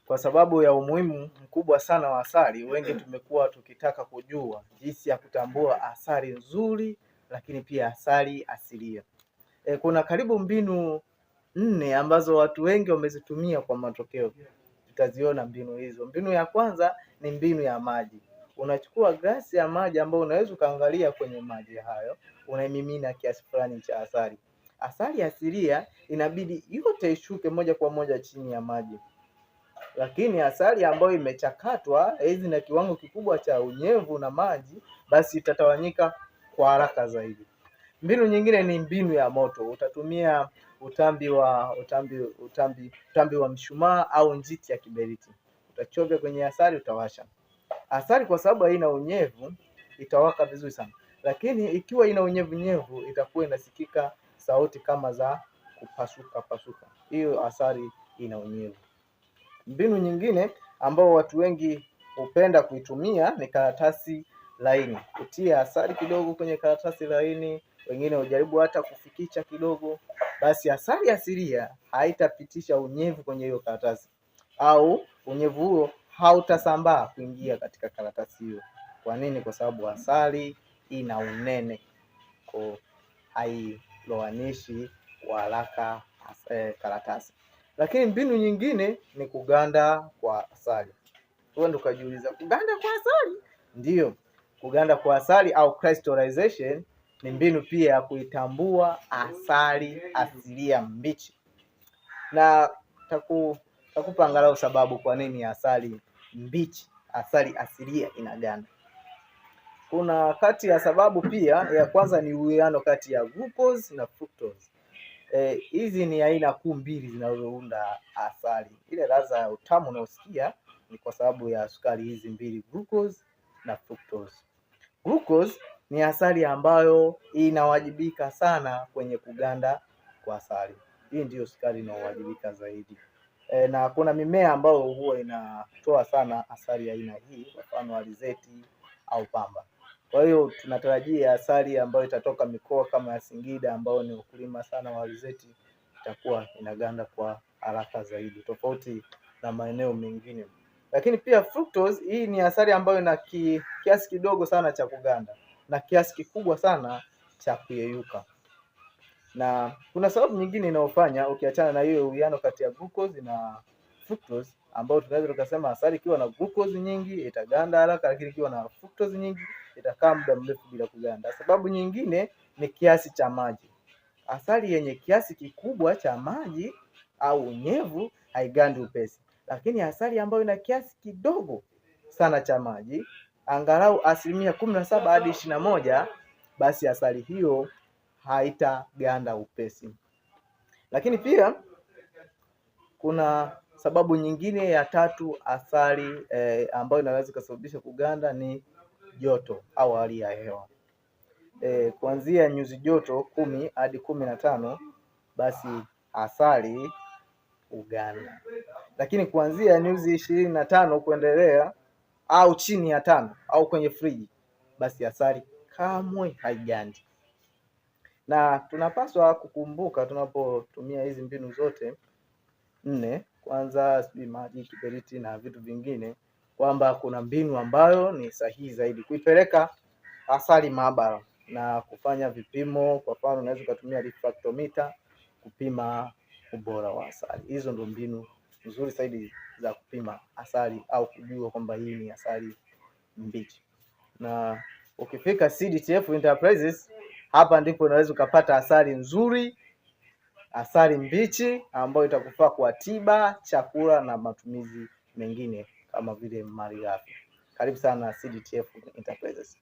kwa sababu ya umuhimu mkubwa sana wa asali, wengi tumekuwa tukitaka kujua jinsi ya kutambua asali nzuri, lakini pia asali asilia. Kuna karibu mbinu 4 ambazo watu wengi wamezitumia kwa matokeo. Tutaziona mbinu hizo. Mbinu ya kwanza ni mbinu ya maji. Unachukua glasi ya maji ambayo unaweza ukaangalia kwenye maji hayo, unaimimina kiasi fulani cha asali. Asali asilia inabidi yote ishuke moja kwa moja chini ya maji, lakini asali ambayo imechakatwa hizi na kiwango kikubwa cha unyevu na maji, basi itatawanyika kwa haraka zaidi. Mbinu nyingine ni mbinu ya moto. Utatumia utambi wa mshumaa au njiti ya kiberiti. Utachovya kwenye asali, utawasha. Asali kwa sababu haina unyevu itawaka vizuri sana, lakini ikiwa ina unyevunyevu itakuwa inasikika sauti kama za kupasuka pasuka. Hiyo asali ina unyevu. Mbinu nyingine ambao watu wengi hupenda kuitumia ni karatasi laini. Kutia asali kidogo kwenye karatasi laini, wengine hujaribu hata kufikicha kidogo, basi asali asilia haitapitisha unyevu kwenye hiyo karatasi, au unyevu huo hautasambaa kuingia katika karatasi hiyo. Kwa nini? Kwa sababu asali ina unene, kwa hailoanishi kwa haraka karatasi. Lakini mbinu nyingine ni kuganda kwa asali. Wewe ndio ukajiuliza, kuganda kwa asali? Ndiyo, kuganda kwa asali au crystallization ni mbinu pia ya kuitambua asali asilia mbichi. Na takupa angalau sababu kwa nini asali mbichi, asali asilia inaganda. Kuna kati ya sababu pia, ya kwanza ni uwiano kati ya glucose na fructose. Hizi ni aina kuu mbili zinazounda asali. Ile ladha ya utamu unaosikia ni kwa sababu ya sukari hizi mbili, glucose na fructose. Glucose ni asali ambayo inawajibika sana kwenye kuganda kwa asali. Hii ndiyo sukari inawajibika zaidi. Na kuna mimea ambayo huwa inatoa sana asali ya aina hii, kwa mfano alizeti au pamba. Kwa hiyo tunatarajia asali ambayo itatoka mikoa kama ya Singida, ambao ni ukulima sana wa alizeti, itakuwa inaganda kwa haraka zaidi, tofauti na maeneo mengine. Lakini pia fructose, hii ni asali ambayo ina kiasi kidogo sana cha kuganda na kiasi kikubwa sana cha kuyeyuka. Na kuna sababu nyingine inayofanya, ukiachana na hiyo uwiano kati ya glucose na fructose, ambao tunaweza tukasema asali ikiwa na glucose nyingi itaganda haraka, lakini ikiwa na fructose nyingi itakaa muda mrefu bila kuganda. Sababu nyingine ni kiasi cha maji. Asali yenye kiasi kikubwa cha maji au unyevu haigandi upesi, lakini asali ambayo ina kiasi kidogo sana cha maji, angalau 17% hadi 21%, basi asali hiyo haitaganda upesi. Lakini pia kuna sababu nyingine ya tatu asali ambayo inaweza kusababisha kuganda ni joto au hali ya hewa. Kuanzia nyuzi joto 10 hadi 15, basi asali huganda. Lakini kuanzia nyuzi 25 kuendelea au chini ya 5 au kwenye friji, basi asali kamwe haigandi. Na tunapaswa kukumbuka tunapotumia hizi mbinu zote 4, kwanza maji, kiberiti na vitu vingine, kwamba kuna mbinu ambayo ni sahihi zaidi kuipeleka asali maabara na kufanya vipimo. Kwa mfano, unaweza kutumia refractometer kupima ubora wa asali. Hizo ndio mbinu nzuri zaidi za kupima asali au kujua kwamba hii ni asali mbichi. Na ukifika CDTF Enterprises, hapa ndipo unaweza ukapata asali nzuri, asali mbichi ambayo itakufaa kwa tiba, chakula na matumizi mengine kama vile malighafi. Karibu sana CDTF Enterprises.